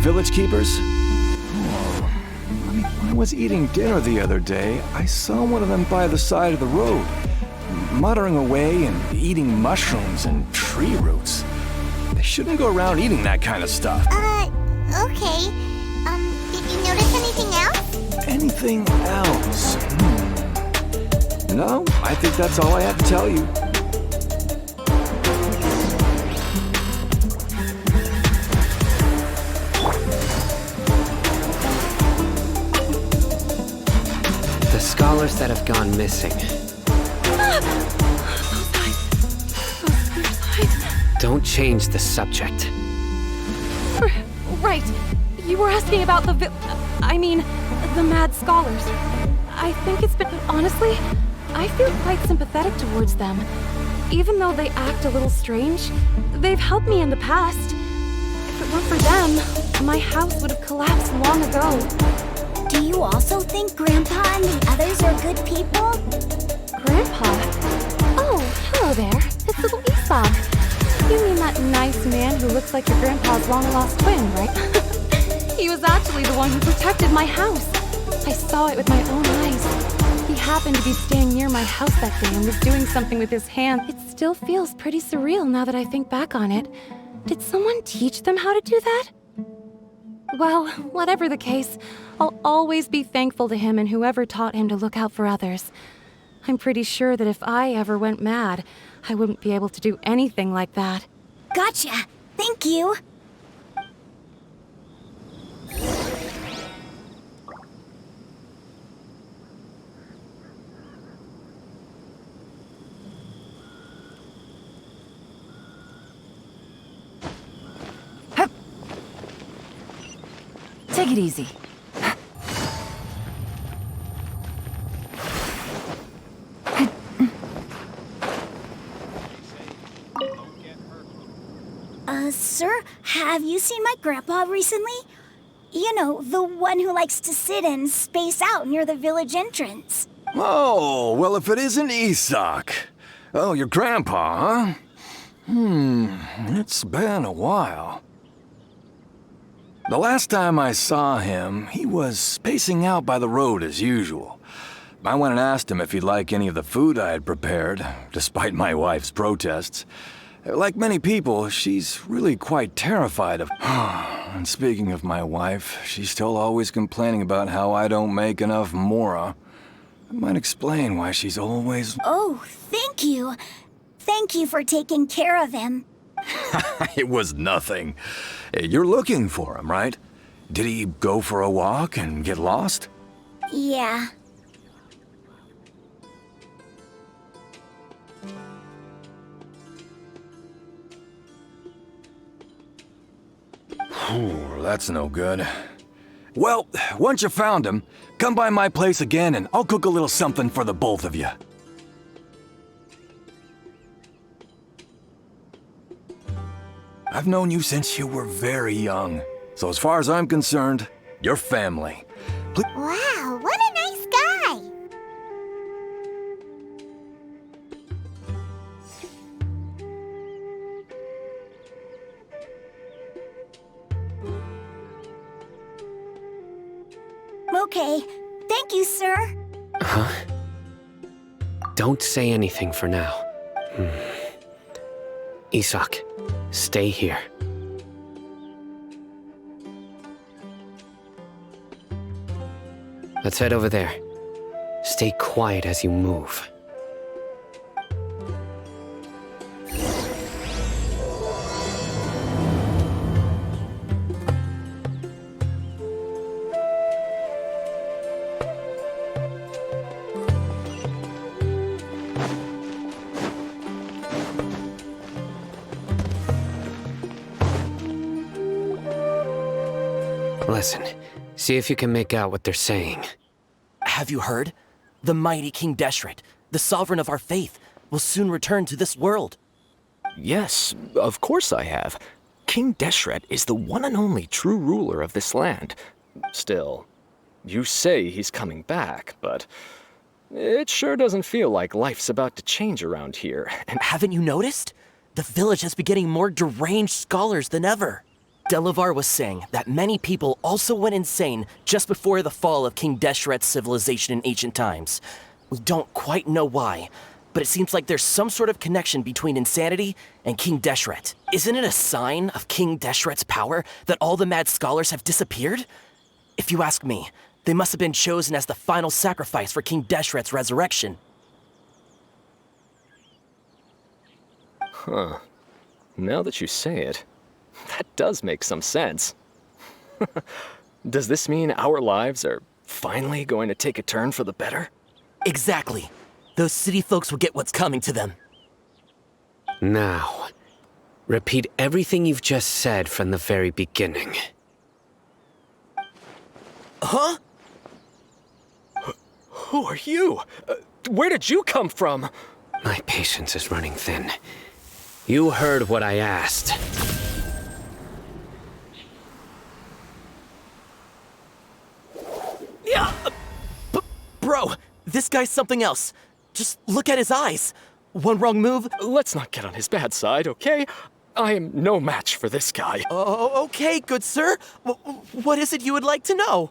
village keepers? Oh, when I was eating dinner the other day, I saw one of them by the side of the road, muttering away and eating mushrooms and tree roots. They shouldn't go around eating that kind of stuff. Okay. Did you notice anything else? Anything else? No, I think that's all I have to tell you. The scholars that have gone missing. Don't change the subject. Right. You were asking about the the mad scholars. I think it's been... Honestly, I feel quite sympathetic towards them. Even though they act a little strange, they've helped me in the past. If it weren't for them, my house would have collapsed long ago. Do you also think Grandpa and the others are good people? Grandpa? Oh, hello there. It's little Aesop. You mean that nice man who looks like your grandpa's long-lost twin, right? He was actually the one who protected my house. I saw it with my own eyes. He happened to be staying near my house that day and was doing something with his hand. It still feels pretty surreal now that I think back on it. Did someone teach them how to do that? Well, whatever the case, I'll always be thankful to him and whoever taught him to look out for others. I'm pretty sure that if I ever went mad, I wouldn't be able to do anything like that. Gotcha. Thank you. Take it easy. Sir, have you seen my grandpa recently? You know, the one who likes to sit and space out near the village entrance. Oh, well, if it isn't Isak. Oh, your grandpa, huh? It's been a while. The last time I saw him, he was spacing out by the road as usual. I went and asked him if he'd like any of the food I had prepared, despite my wife's protests. Like many people, she's really quite terrified of... And speaking of my wife, she's still always complaining about how I don't make enough mora. That might explain why she's always... Oh, thank you. Thank you for taking care of him. It was nothing. You're looking for him, right? Did he go for a walk and get lost? Yeah. That's no good. Well, once you found him, come by my place again and I'll cook a little something for the both of you. I've known you since you were very young. So as far as I'm concerned, you're family. Wow, what a nice guy! Okay, thank you, sir. Huh? Don't say anything for now. Isak, stay here. Let's head over there. Stay quiet as you move. Listen, see if you can make out what they're saying. Have you heard? The mighty King Deshret, the sovereign of our faith, will soon return to this world. Yes, of course I have. King Deshret is the one and only true ruler of this land. Still, you say he's coming back, but it sure doesn't feel like life's about to change around here. And haven't you noticed? The village has been getting more deranged scholars than ever. Delavar was saying that many people also went insane just before the fall of King Deshret's civilization in ancient times. We don't quite know why, but it seems like there's some sort of connection between insanity and King Deshret. Isn't it a sign of King Deshret's power that all the mad scholars have disappeared? If you ask me, they must have been chosen as the final sacrifice for King Deshret's resurrection. Huh. Now that you say it, that does make some sense. Does this mean our lives are finally going to take a turn for the better? Exactly. Those city folks will get what's coming to them. Now, repeat everything you've just said from the very beginning. Huh? Who are you? Where did you come from? My patience is running thin. You heard what I asked. Yeah, bro, this guy's something else. Just look at his eyes. One wrong move. Let's not get on his bad side, okay? I am no match for this guy. Oh, okay, good sir. What is it you would like to know?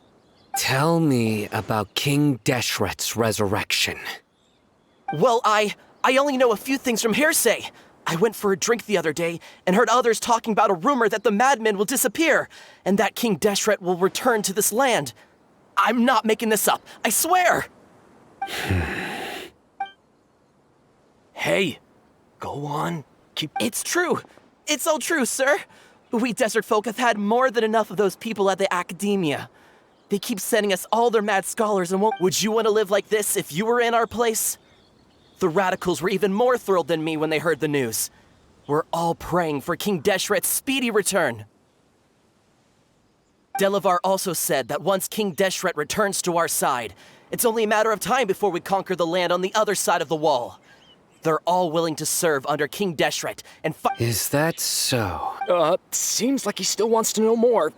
Tell me about King Deshret's resurrection. Well, I only know a few things from hearsay. I went for a drink the other day and heard others talking about a rumor that the madmen will disappear and that King Deshret will return to this land. I'm not making this up, I swear! Hey, go on. It's true. It's all true, sir. We desert folk have had more than enough of those people at the academia. They keep sending us all their mad scholars and won't. Would you want to live like this if you were in our place? The radicals were even more thrilled than me when they heard the news. We're all praying for King Deshret's speedy return. Delavar also said that once King Deshret returns to our side, it's only a matter of time before we conquer the land on the other side of the wall. They're all willing to serve under King Deshret and fight. Is that so? Seems like he still wants to know more.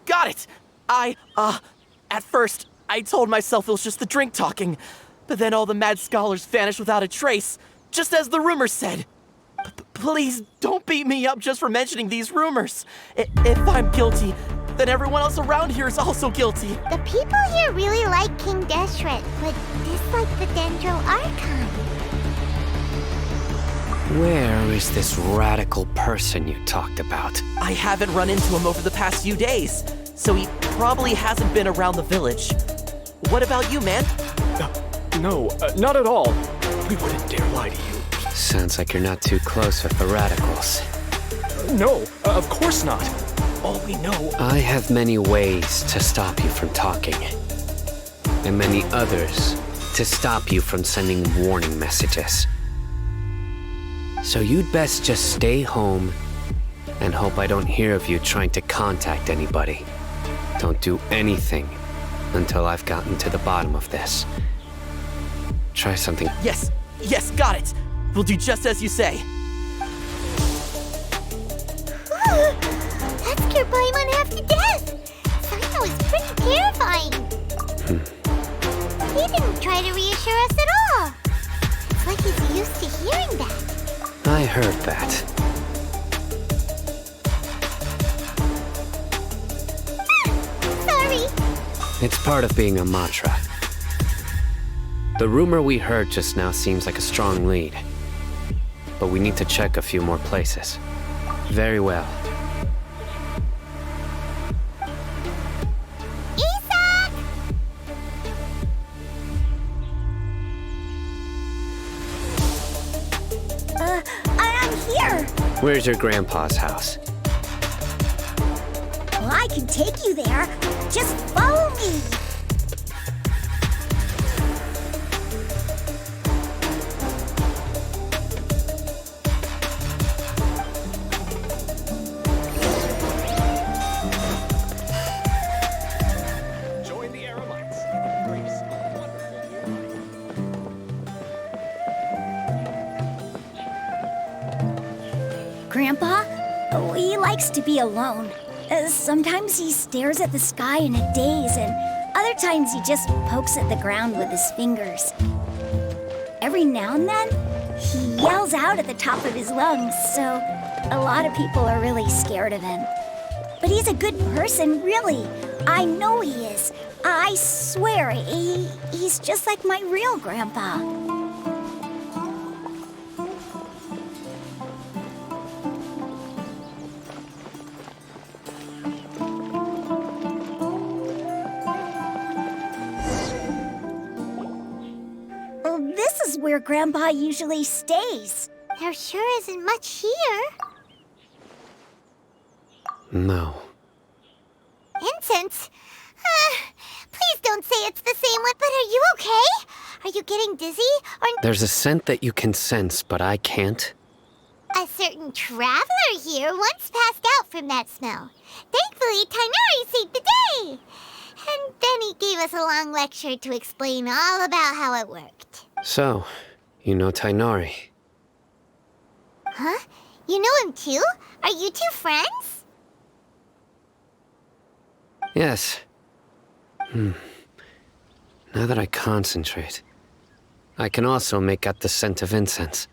Got it! At first, I told myself it was just the drink talking, but then all the mad scholars vanished without a trace, just as the rumors said. Please don't beat me up just for mentioning these rumors. If I'm guilty, then everyone else around here is also guilty. The people here really like King Deshret, but dislike the Dendro Archon. Where is this radical person you talked about? I haven't run into him over the past few days, so he probably hasn't been around the village. What about you, man? No, not at all. We wouldn't dare lie to you. Sounds like you're not too close with the radicals. No, of course not. All we know... I have many ways to stop you from talking. And many others to stop you from sending warning messages. So you'd best just stay home and hope I don't hear of you trying to contact anybody. Don't do anything until I've gotten to the bottom of this. Try something. Yes, got it. We'll do just as you say. That scared Paimon half to death. Cyno is pretty terrifying. He didn't try to reassure us at all. It's like he's used to hearing that. I heard that. Sorry. It's part of being a mantra. The rumor we heard just now seems like a strong lead. But we need to check a few more places. Very well. Isaac! I'm here. Where's your grandpa's house? Well, I can take you there. Just follow me. Grandpa? Oh, he likes to be alone. Sometimes he stares at the sky in a daze, and other times he just pokes at the ground with his fingers. Every now and then, he yells out at the top of his lungs, so a lot of people are really scared of him. But he's a good person, really. I know he is. I swear, he's just like my real grandpa. Well, this is where Grandpa usually stays. There sure isn't much here. No. Incense? Please don't say it's the same one, but are you okay? Are you getting dizzy? Or There's a scent that you can sense, but I can't. a certain traveler here once passed out from that smell. Thankfully, Tainari saved the day. And then he gave us a long lecture to explain all about how it worked. So, you know Tainari. Huh? You know him too? Are you two friends? Yes. Now that I concentrate, I can also make out the scent of incense.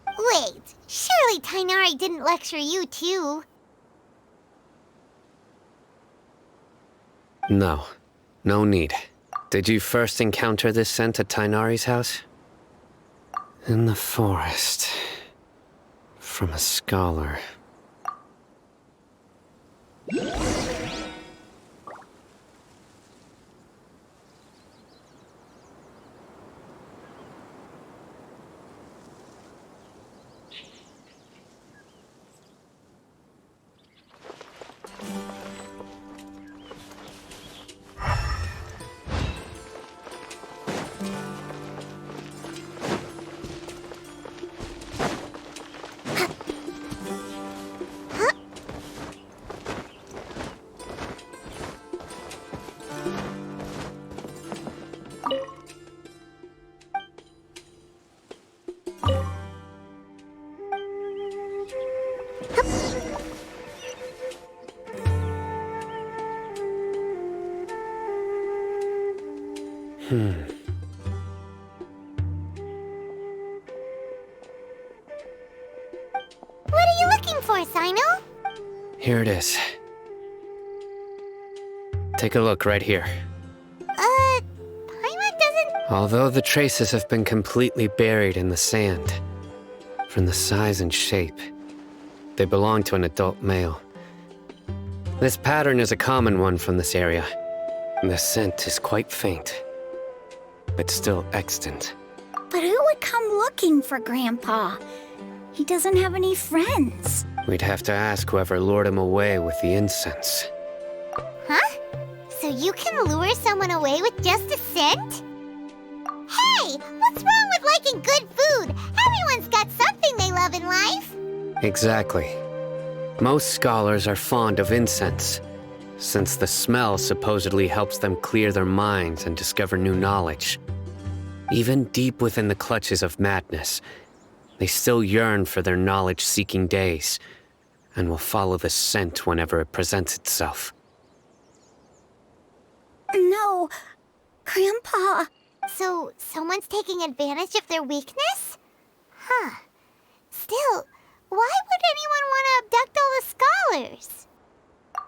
Wait, surely Tainari didn't lecture you too. No. No need. Did you first encounter this scent at Tainari's house? In the forest. From a scholar. What are you looking for, Cyno? Here it is. Take a look right here. Paimon doesn't... Although the traces have been completely buried in the sand, from the size and shape, they belong to an adult male. This pattern is a common one from this area. The scent is quite faint, but still extant. But who would come looking for Grandpa? He doesn't have any friends. We'd have to ask whoever lured him away with the incense. Huh? So you can lure someone away with just a scent? Hey, what's wrong with liking good food? Everyone's got something they love in life. Exactly. Most scholars are fond of incense, since the smell supposedly helps them clear their minds and discover new knowledge. Even deep within the clutches of madness, they still yearn for their knowledge-seeking days, and will follow the scent whenever it presents itself. No, Grandpa. So someone's taking advantage of their weakness? Huh. Still, why would anyone want to abduct all the scholars?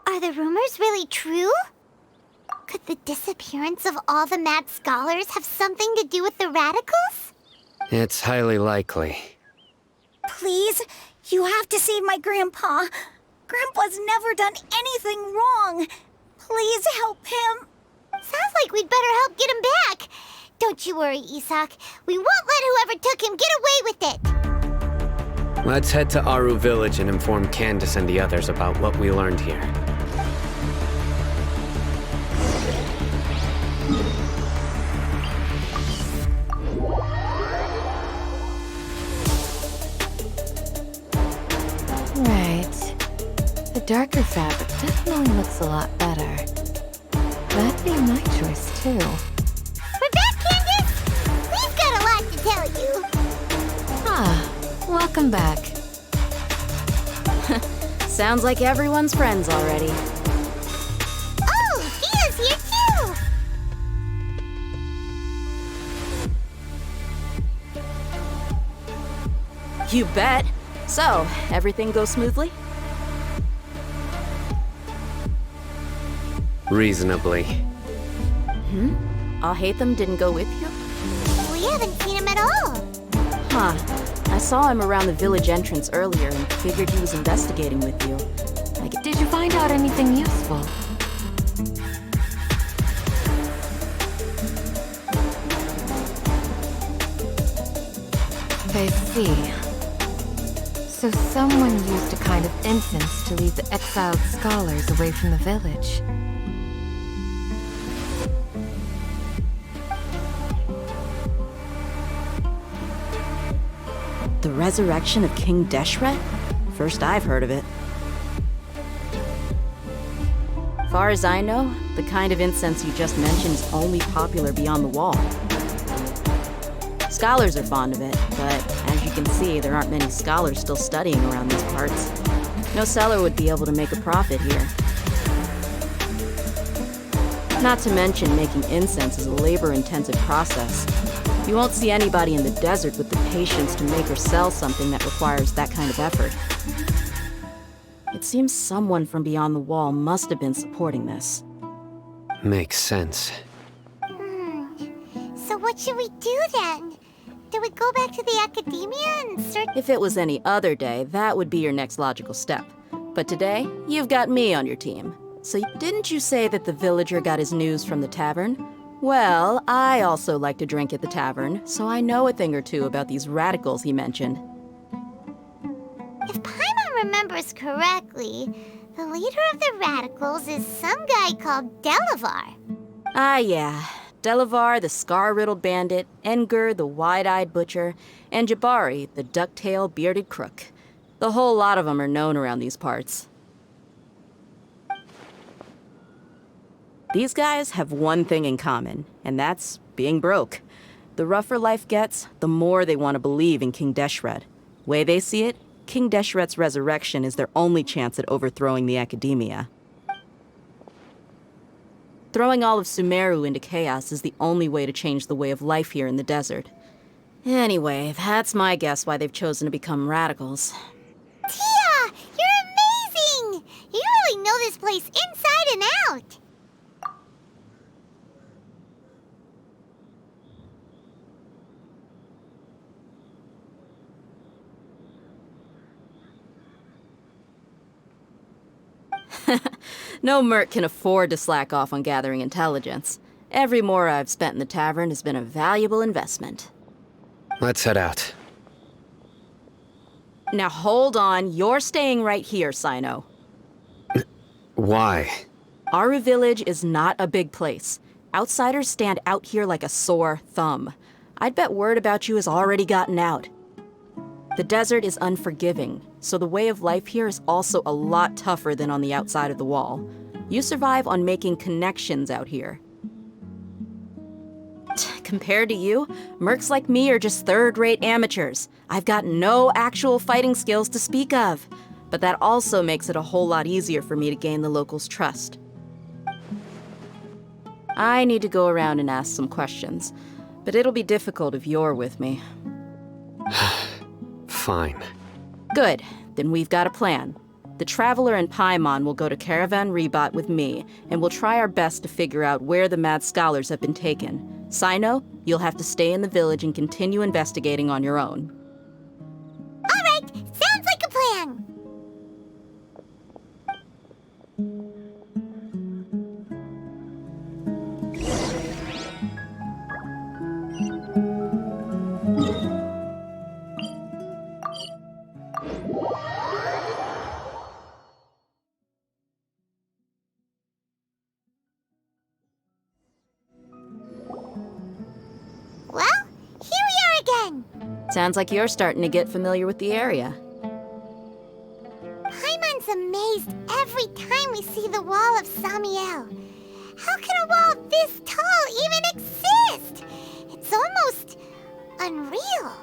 Are the rumors really true? Could the disappearance of all the mad scholars have something to do with the radicals? It's highly likely. Please, you have to save my Grandpa. Grandpa's never done anything wrong. Please help him. Sounds like we'd better help get him back. Don't you worry, Isak. We won't let whoever took him get away with it. Let's head to Aaru Village and inform Candace and the others about what we learned here. Right. The darker fabric definitely looks a lot better. That'd be my choice, too. We're back, Candace! We've got a lot to tell you. Ah, welcome back. Sounds like everyone's friends already. Oh, Dia's here too! You bet. So, everything goes smoothly? Reasonably. Alhaitham didn't go with you? We haven't seen him at all. Huh. I saw him around the village entrance earlier and figured he was investigating with you. Did you find out anything useful? I see. So someone used a kind of incense to lead the exiled scholars away from the village. The resurrection of King Deshret? First I've heard of it. Far as I know, the kind of incense you just mentioned is only popular beyond the wall. Scholars are fond of it, but as you can see, there aren't many scholars still studying around these parts. No seller would be able to make a profit here. Not to mention, making incense is a labor-intensive process. You won't see anybody in the desert with the patience to make or sell something that requires that kind of effort. It seems someone from beyond the wall must have been supporting this. Makes sense. So what should we do then? Do we go back to the academia and search? If it was any other day, that would be your next logical step. But today, you've got me on your team. So didn't you say that the villager got his news from the tavern? Well, I also like to drink at the tavern, so I know a thing or two about these radicals he mentioned. If Paimon remembers correctly, the leader of the radicals is some guy called Delavar. Ah, yeah. Delavar, the scar-riddled bandit, Engur, the wide-eyed butcher, and Jabari, the duck-tailed bearded crook. The whole lot of them are known around these parts. These guys have one thing in common, and that's being broke. The rougher life gets, the more they want to believe in King Deshret. Way they see it, King Deshret's resurrection is their only chance at overthrowing the academia. Throwing all of Sumeru into chaos is the only way to change the way of life here in the desert. Anyway, that's my guess why they've chosen to become radicals. Tia! You're amazing! You really know this place inside and out! No merc can afford to slack off on gathering intelligence. Every mora I've spent in the tavern has been a valuable investment. Let's head out. Now hold on, you're staying right here, Cyno. Why? Aaru village is not a big place. Outsiders stand out here like a sore thumb. I'd bet word about you has already gotten out. The desert is unforgiving, so the way of life here is also a lot tougher than on the outside of the wall. You survive on making connections out here. Compared to you, mercs like me are just third-rate amateurs. I've got no actual fighting skills to speak of, but that also makes it a whole lot easier for me to gain the locals' trust. I need to go around and ask some questions, but it'll be difficult if you're with me. Fine. Good, then we've got a plan. The Traveler and Paimon will go to Caravan Rebat with me, and we'll try our best to figure out where the mad scholars have been taken. Cyno, you'll have to stay in the village and continue investigating on your own. All right, sounds like a plan. Well, here we are again. Sounds like you're starting to get familiar with the area. Paimon's amazed every time we see the wall of Samiel. How can a wall this tall even exist? It's almost unreal.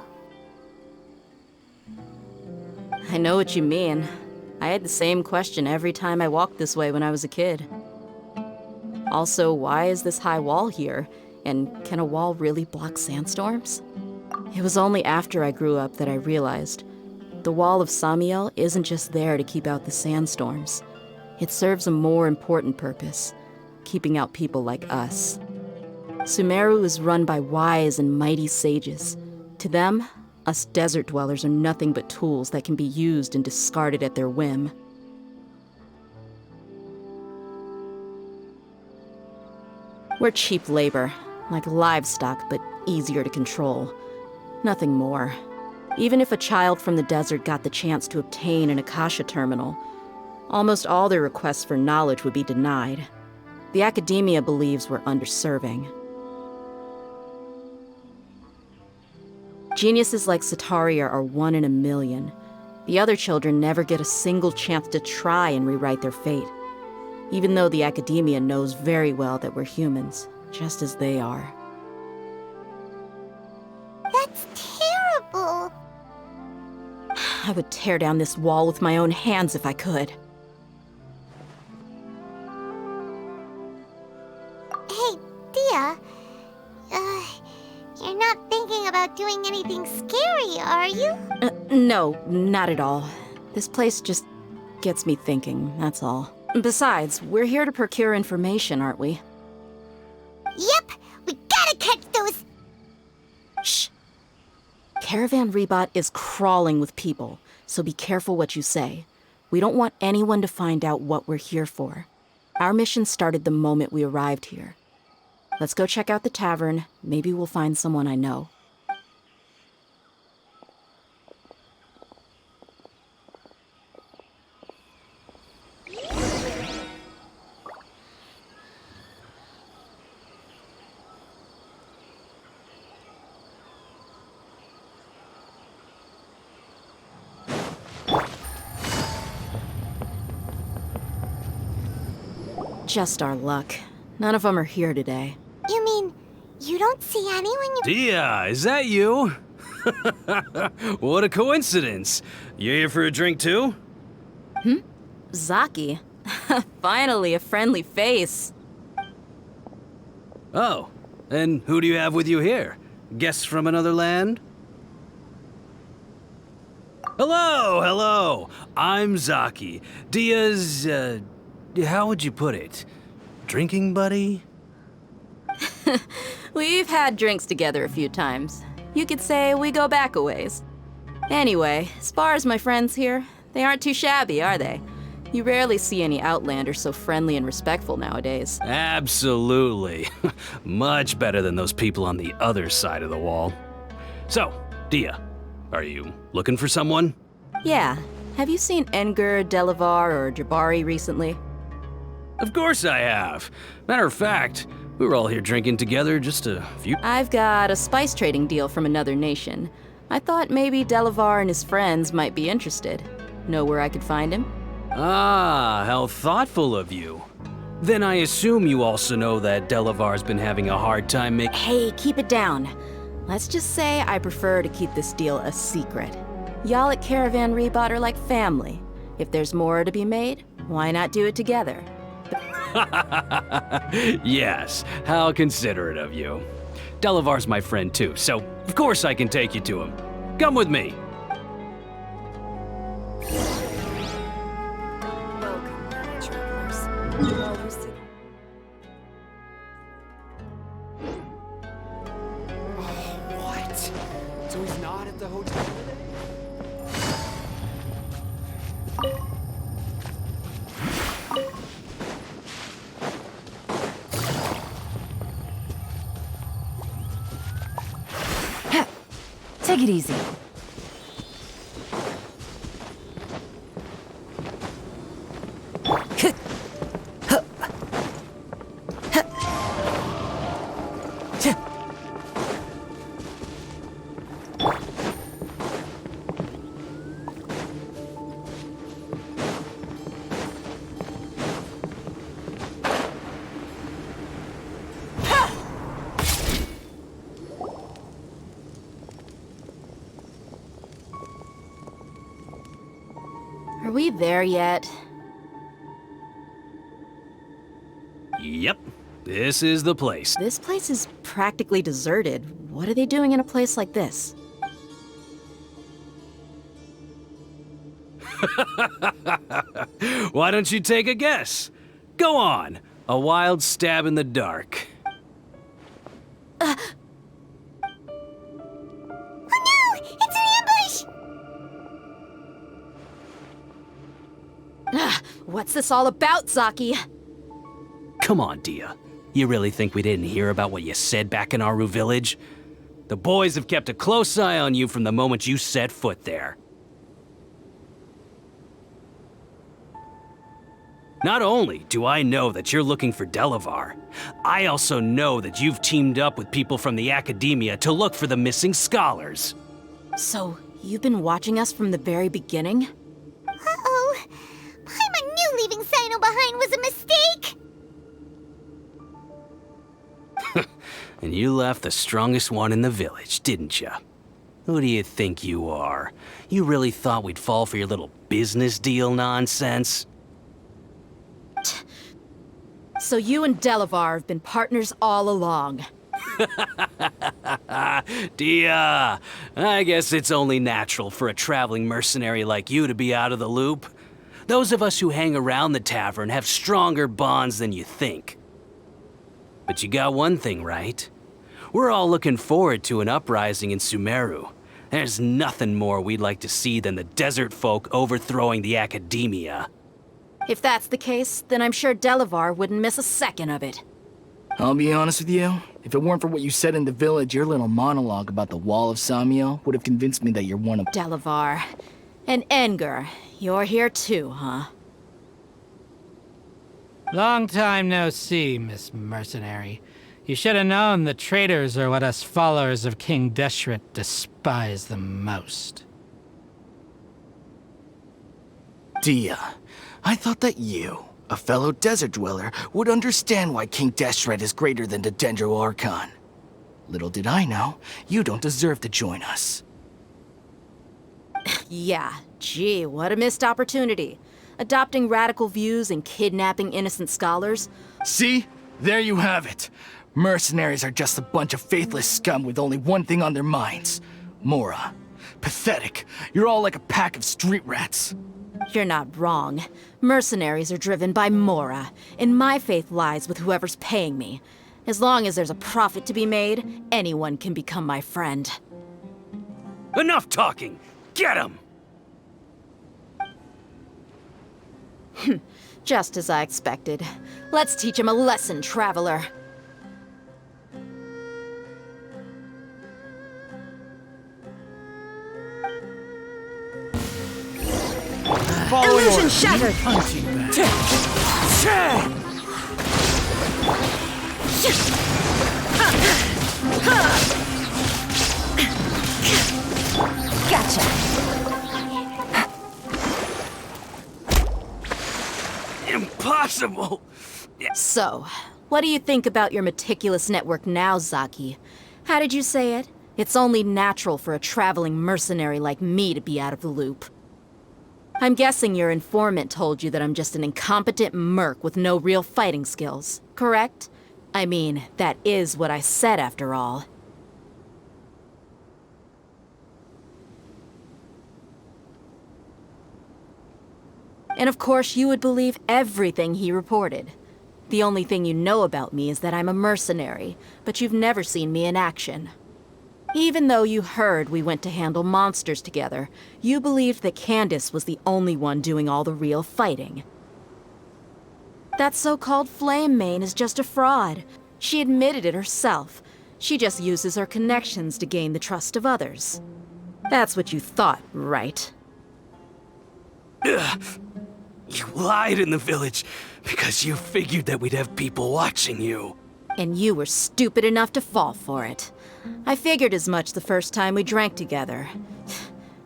I know what you mean. I had the same question every time I walked this way when I was a kid. Also, why is this high wall here? And can a wall really block sandstorms? It was only after I grew up that I realized the wall of Samiel isn't just there to keep out the sandstorms. It serves a more important purpose. keeping out people like us. Sumeru is run by wise and mighty sages. To them, us desert dwellers are nothing but tools that can be used and discarded at their whim. We're cheap labor, like livestock, but easier to control. Nothing more. Even if a child from the desert got the chance to obtain an Akasha terminal, almost all their requests for knowledge would be denied. The academia believes we're underserving. Geniuses like Sataria are 1 in a million. The other children never get a single chance to try and rewrite their fate, even though the academia knows very well that we're humans, just as they are. That's terrible. I would tear down this wall with my own hands if I could. Hey, Dia. You're not thinking about doing anything scary, are you? No, not at all. This place just gets me thinking, that's all. Besides, we're here to procure information, aren't we? Yep, we gotta catch those... Shh. Caravan Rebot is crawling with people, so be careful what you say. We don't want anyone to find out what we're here for. Our mission started the moment we arrived here. Let's go check out the tavern. Maybe we'll find someone I know. Just our luck. None of them are here today. You mean, you don't see anyone you... Dia, is that you? What a coincidence. You here for a drink too? Zaki. Finally, a friendly face. Oh, and who do you have with you here? Guests from another land? Hello, hello. I'm Zaki. Dia's, how would you put it? Drinking buddy? We've had drinks together a few times. You could say we go back a ways. Anyway, as far as my friends here, they aren't too shabby, are they? You rarely see any Outlanders so friendly and respectful nowadays. Absolutely. Much better than those people on the other side of the wall. So, Dia, are you looking for someone? Yeah. Have you seen Enger, Delavar, or Jabari recently? Of course I have. Matter of fact, we were all here drinking together just a few... I've got a spice trading deal from another nation. I thought maybe Delavar and his friends might be interested. Know where I could find him? Ah, how thoughtful of you. Then I assume you also know that Delavar's been having a hard time making... Hey, keep it down. Let's just say I prefer to keep this deal a secret. Y'all at Caravan Rebot are like family. If there's more to be made, why not do it together? Yes, how considerate of you. Delavar's my friend too, so of course I can take you to him. Come with me. Welcome, my travelers. What? So he's not at the hotel today? Take it easy. Are we there yet? Yep, this is the place. This place is practically deserted. What are they doing in a place like this? Why don't you take a guess? Go on. A wild stab in the dark. Oh no! It's an ambush! What's this all about, Zaki? Come on, Dia. You really think we didn't hear about what you said back in Aaru village? The boys have kept a close eye on you from the moment you set foot there. Not only do I know that you're looking for Delavar, I also know that you've teamed up with people from the academia to look for the missing scholars. So, you've been watching us from the very beginning? Uh-oh. Paimon knew leaving Cyno behind was a mistake! And you left the strongest one in the village, didn't you? Who do you think you are? You really thought we'd fall for your little business deal nonsense? So you and Delavar have been partners all along. Dia, I guess it's only natural for a traveling mercenary like you to be out of the loop. Those of us who hang around the tavern have stronger bonds than you think. But you got one thing right. We're all looking forward to an uprising in Sumeru. There's nothing more we'd like to see than the desert folk overthrowing the academia. If that's the case, then I'm sure Delavar wouldn't miss a second of it. I'll be honest with you. If it weren't for what you said in the village, your little monologue about the Wall of Samiel would have convinced me that you're one of... Delavar. And Enger, you're here too, huh? Long time no see, Miss Mercenary. You should have known the traitors are what us followers of King Deshret despise the most. Dia, I thought that you, a fellow desert dweller, would understand why King Deshret is greater than the Dendro Archon. Little did I know, you don't deserve to join us. Yeah, gee, what a missed opportunity. Adopting radical views and kidnapping innocent scholars. See? There you have it. Mercenaries are just a bunch of faithless scum with only one thing on their minds. Mora. Pathetic. You're all like a pack of street rats. You're not wrong. Mercenaries are driven by Mora, and my faith lies with whoever's paying me. As long as there's a profit to be made, anyone can become my friend. Enough talking! Get him! Just as I expected. Let's teach him a lesson, traveler. Illusion shattered! Punching back. Gotcha. Impossible! So, what do you think about your meticulous network now, Zaki? How did you say it? It's only natural for a traveling mercenary like me to be out of the loop. I'm guessing your informant told you that I'm just an incompetent merc with no real fighting skills, correct? I mean, that is what I said after all. And of course, you would believe everything he reported. The only thing you know about me is that I'm a mercenary, but you've never seen me in action. Even though you heard we went to handle monsters together, you believed that Candace was the only one doing all the real fighting. That so-called Flame Mane is just a fraud. She admitted it herself. She just uses her connections to gain the trust of others. That's what you thought, right? Ugh. You lied in the village because you figured that we'd have people watching you. And you were stupid enough to fall for it. I figured as much the first time we drank together.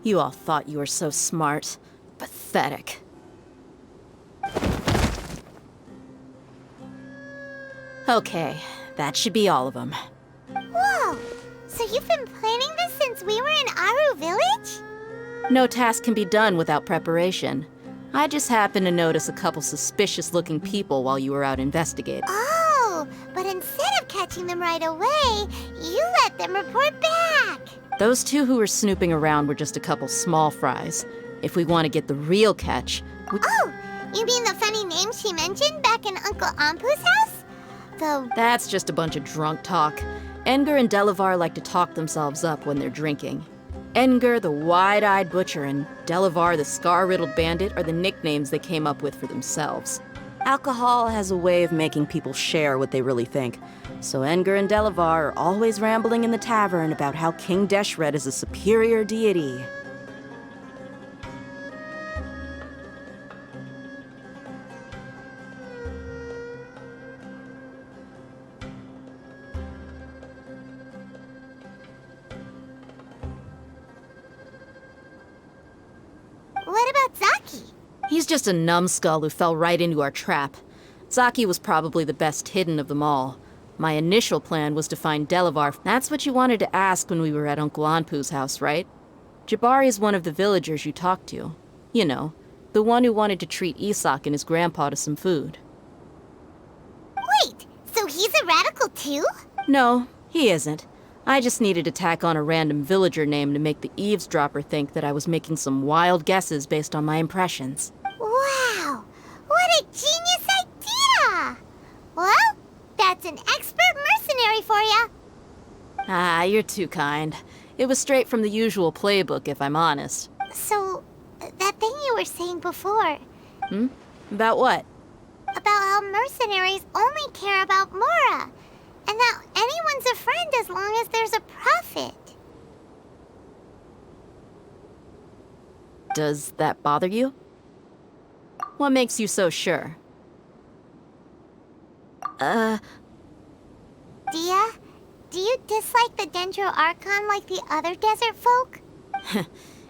You all thought you were so smart. Pathetic. Okay, that should be all of them. Whoa! So you've been planning this since we were in Aaru village? No task can be done without preparation. I just happened to notice a couple suspicious-looking people while you were out investigating. Oh, but instead of catching them right away, you let them report back. Those two who were snooping around were just a couple small fries. If we want to get the real catch, Oh, You mean the funny name she mentioned back in Uncle Ampu's house? That's just a bunch of drunk talk. Edgar and Delavar like to talk themselves up when they're drinking. Edgar, the wide-eyed butcher, and Delavar, the scar-riddled bandit, are the nicknames they came up with for themselves. Alcohol has a way of making people share what they really think. So Edgar and Delavar are always rambling in the tavern about how King Deshret is a superior deity. What about Zaki? He's just a numbskull who fell right into our trap. Zaki was probably the best hidden of them all. My initial plan was to find Delavar. That's what you wanted to ask when we were at Uncle Anpu's house, right? Jabari is one of the villagers you talked to. You know, the one who wanted to treat Isak and his grandpa to some food. Wait, so he's a radical too? No, he isn't. I just needed to tack on a random villager name to make the eavesdropper think that I was making some wild guesses based on my impressions. Wow, what a genius idea! Well, that's an expert mercenary for ya. Ah, you're too kind. It was straight from the usual playbook, if I'm honest. So, that thing you were saying before. About what? About how mercenaries only care about Mora. And that anyone's a friend as long as there's a profit. Does that bother you? What makes you so sure? Dia, do you dislike the Dendro Archon like the other desert folk?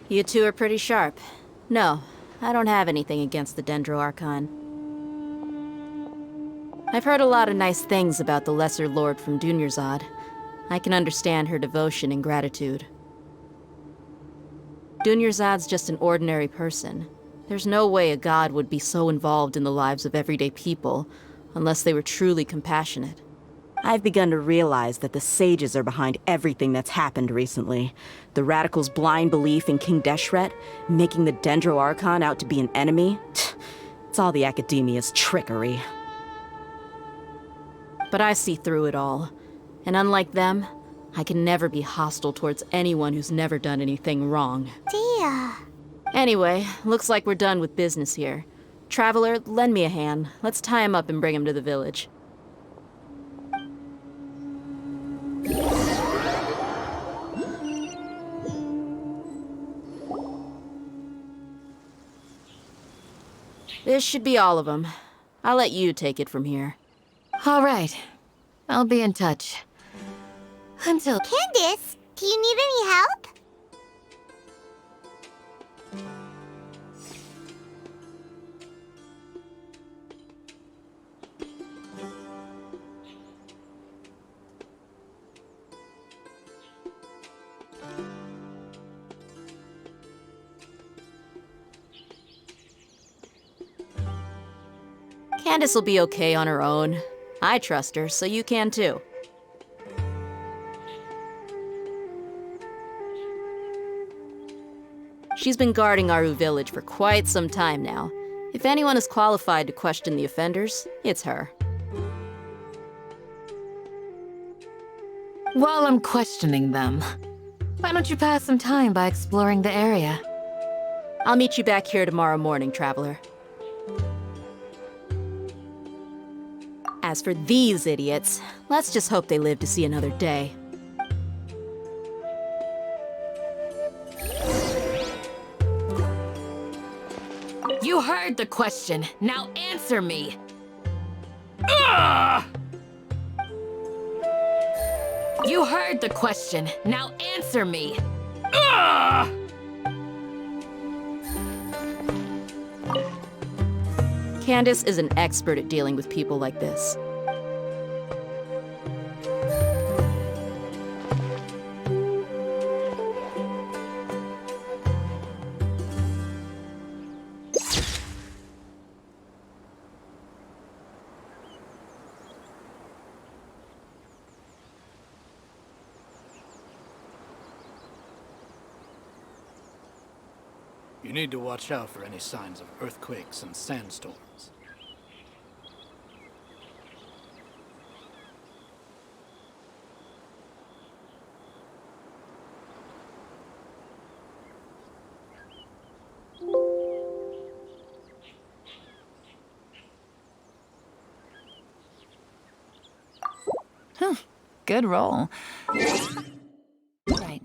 You two are pretty sharp. No, I don't have anything against the Dendro Archon. I've heard a lot of nice things about the Lesser Lord from Dunyarzad. I can understand her devotion and gratitude. Dunyarzad's just an ordinary person. There's no way a god would be so involved in the lives of everyday people unless they were truly compassionate. I've begun to realize that the sages are behind everything that's happened recently. The radicals' blind belief in King Deshret, making the Dendro Archon out to be an enemy. It's all the academia's trickery. But I see through it all. And unlike them, I can never be hostile towards anyone who's never done anything wrong. Dia. Anyway, looks like we're done with business here. Traveler, lend me a hand. Let's tie him up and bring him to the village. This should be all of them. I'll let you take it from here. All right. I'll be in touch. Until... Candace, do you need any help? Candace will be okay on her own. I trust her, so you can too. She's been guarding Aaru village for quite some time now. If anyone is qualified to question the offenders, it's her. While I'm questioning them, why don't you pass some time by exploring the area? I'll meet you back here tomorrow morning, Traveler. As for these idiots, let's just hope they live to see another day. You heard the question. Now answer me. You heard the question. Now answer me. Candace is an expert at dealing with people like this. You need to watch out for any signs of earthquakes and sandstorms. Good roll. Right.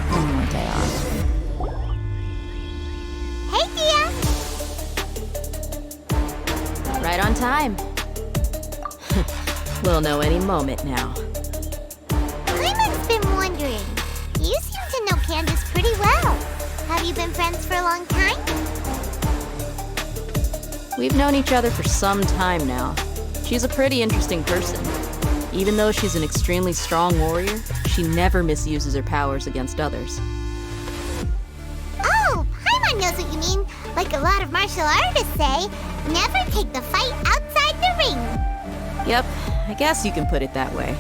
One more day off. Hey, Tia! Right on time. We'll know any moment now. Clayman's been wondering. You seem to know Candace pretty well. Have you been friends for a long time? We've known each other for some time now. She's a pretty interesting person. Even though she's an extremely strong warrior, she never misuses her powers against others. Oh, Paimon knows what you mean. Like a lot of martial artists say, never take the fight outside the ring. Yep, I guess you can put it that way.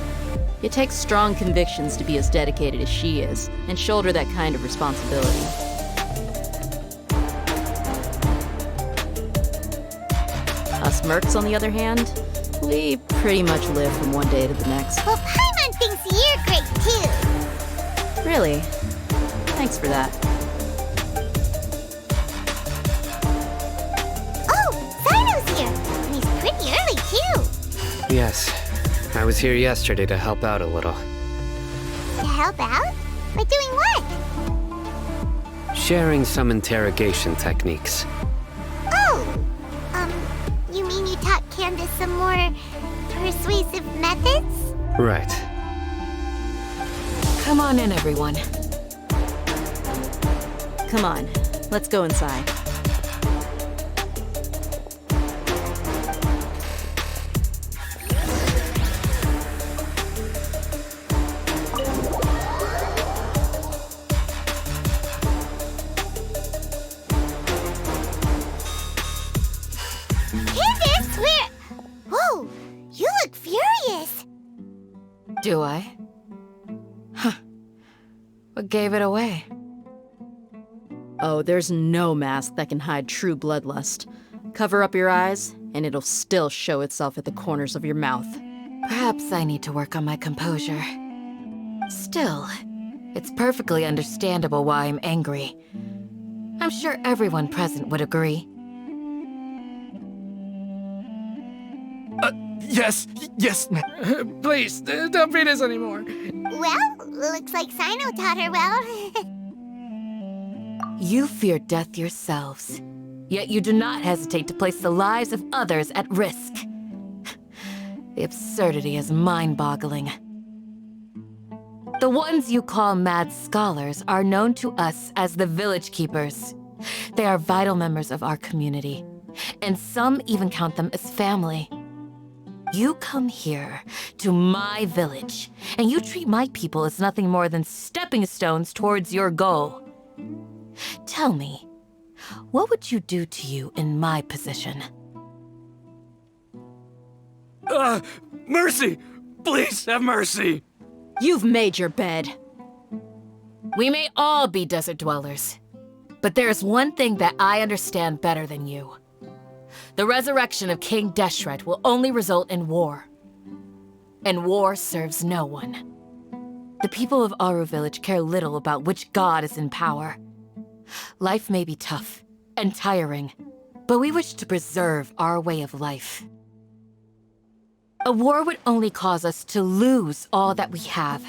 It takes strong convictions to be as dedicated as she is, and shoulder that kind of responsibility. Us mercs, on the other hand, we pretty much live from one day to the next. Well, Paimon thinks you're great too. Really? Thanks for that. Oh, Cyno's here, and he's pretty early too. Yes, I was here yesterday to help out a little. To help out? By doing what? Sharing some interrogation techniques. Oh, you mean you taught Candace some more persuasive methods? Right. Come on in, everyone. Come on, let's go inside. Candace, where? Whoa, you look furious. Do I? Huh. What gave it away? Oh, there's no mask that can hide true bloodlust. Cover up your eyes, and it'll still show itself at the corners of your mouth. Perhaps I need to work on my composure. Still, it's perfectly understandable why I'm angry. I'm sure everyone present would agree. Yes, ma'am. Please, don't beat us anymore. Well, looks like Cyno taught her well. You fear death yourselves, yet you do not hesitate to place the lives of others at risk. The absurdity is mind-boggling. The ones you call mad scholars are known to us as the Village Keepers. They are vital members of our community, and some even count them as family. You come here to my village, and you treat my people as nothing more than stepping stones towards your goal. Tell me, what would you do to you in my position? Mercy! Please have mercy! You've made your bed. We may all be desert dwellers, but there's one thing that I understand better than you. The resurrection of King Deshret will only result in war. And war serves no one. The people of Aaru Village care little about which god is in power. Life may be tough and tiring, but we wish to preserve our way of life. A war would only cause us to lose all that we have.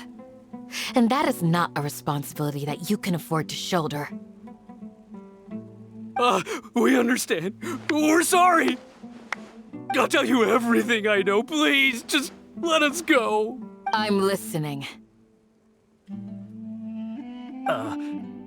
And that is not a responsibility that you can afford to shoulder. We understand. We're sorry. I'll tell you everything I know. Please, just let us go. I'm listening.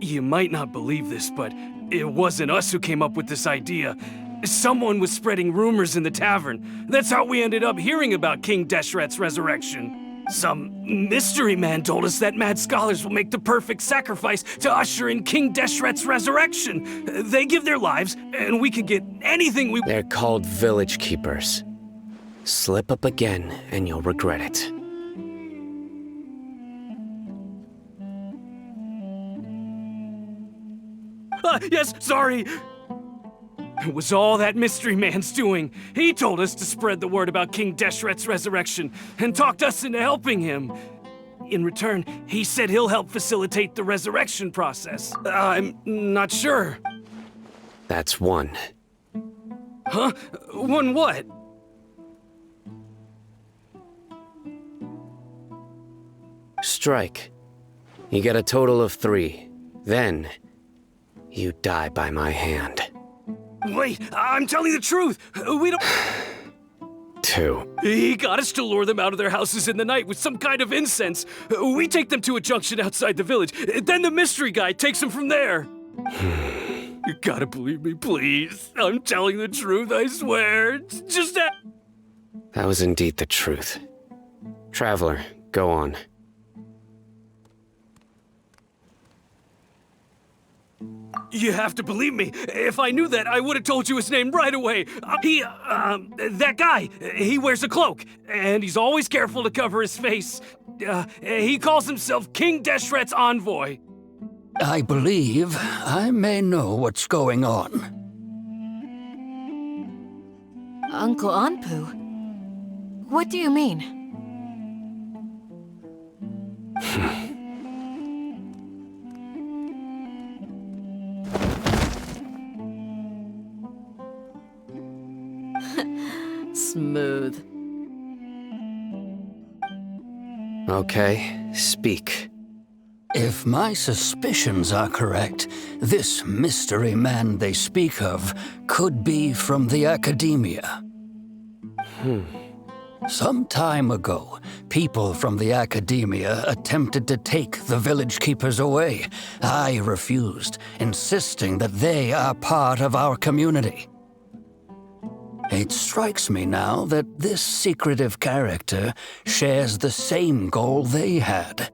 You might not believe this, but it wasn't us who came up with this idea. Someone was spreading rumors in the tavern. That's how we ended up hearing about King Deshret's resurrection. Some mystery man told us that mad scholars will make the perfect sacrifice to usher in King Deshret's resurrection. They give their lives, and we can get anything we... They're called village keepers. Slip up again, and you'll regret it. Yes, sorry. It was all that mystery man's doing. He told us to spread the word about King Deshret's resurrection and talked us into helping him. In return, he said he'll help facilitate the resurrection process. I'm not sure. That's one. Huh? One what? Strike. You get a total of 3. Then, you die by my hand. Wait, I'm telling the truth. We don't... 2. He got us to lure them out of their houses in the night with some kind of incense. We take them to a junction outside the village. Then the mystery guy takes them from there. You gotta believe me, please. I'm telling the truth, I swear. Just that... That was indeed the truth. Traveler, go on. You have to believe me. If I knew that, I would have told you his name right away. That guy, he wears a cloak, and he's always careful to cover his face. He calls himself King Deshret's envoy. I believe I may know what's going on. Uncle Anpu? What do you mean? Smooth. Okay, speak. If my suspicions are correct, this mystery man they speak of could be from the academia. Some time ago, people from the academia attempted to take the village keepers away. I refused, insisting that they are part of our community. It strikes me now that this secretive character shares the same goal they had.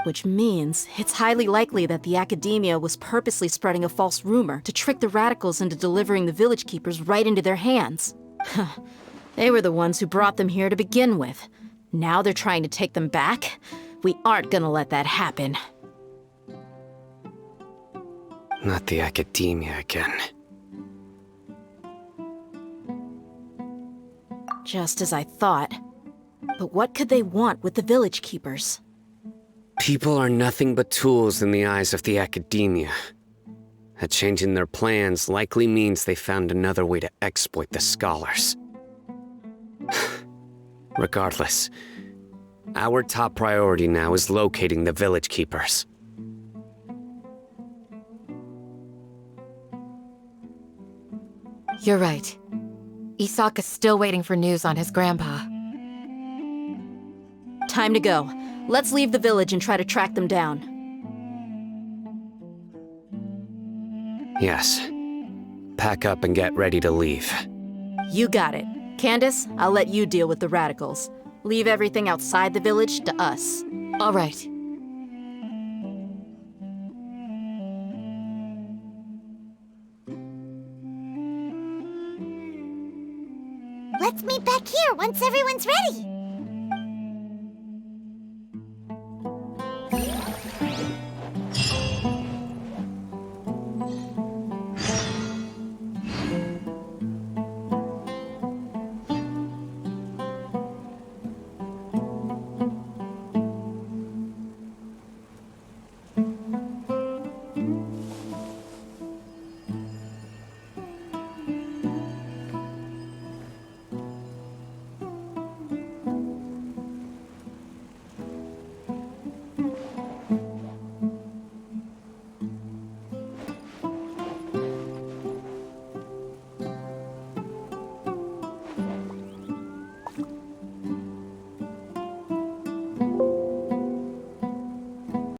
Which means it's highly likely that the academia was purposely spreading a false rumor to trick the radicals into delivering the village keepers right into their hands. They were the ones who brought them here to begin with. Now they're trying to take them back? We aren't gonna let that happen. Not the academia again. Just as I thought. But what could they want with the village keepers? People are nothing but tools in the eyes of the academia. A change in their plans likely means they found another way to exploit the scholars. Regardless, our top priority now is locating the village keepers. You're right. Isaac is still waiting for news on his grandpa. Time to go. Let's leave the village and try to track them down. Yes. Pack up and get ready to leave. You got it. Candace, I'll let you deal with the radicals. Leave everything outside the village to us. All right. Let's meet back here once everyone's ready.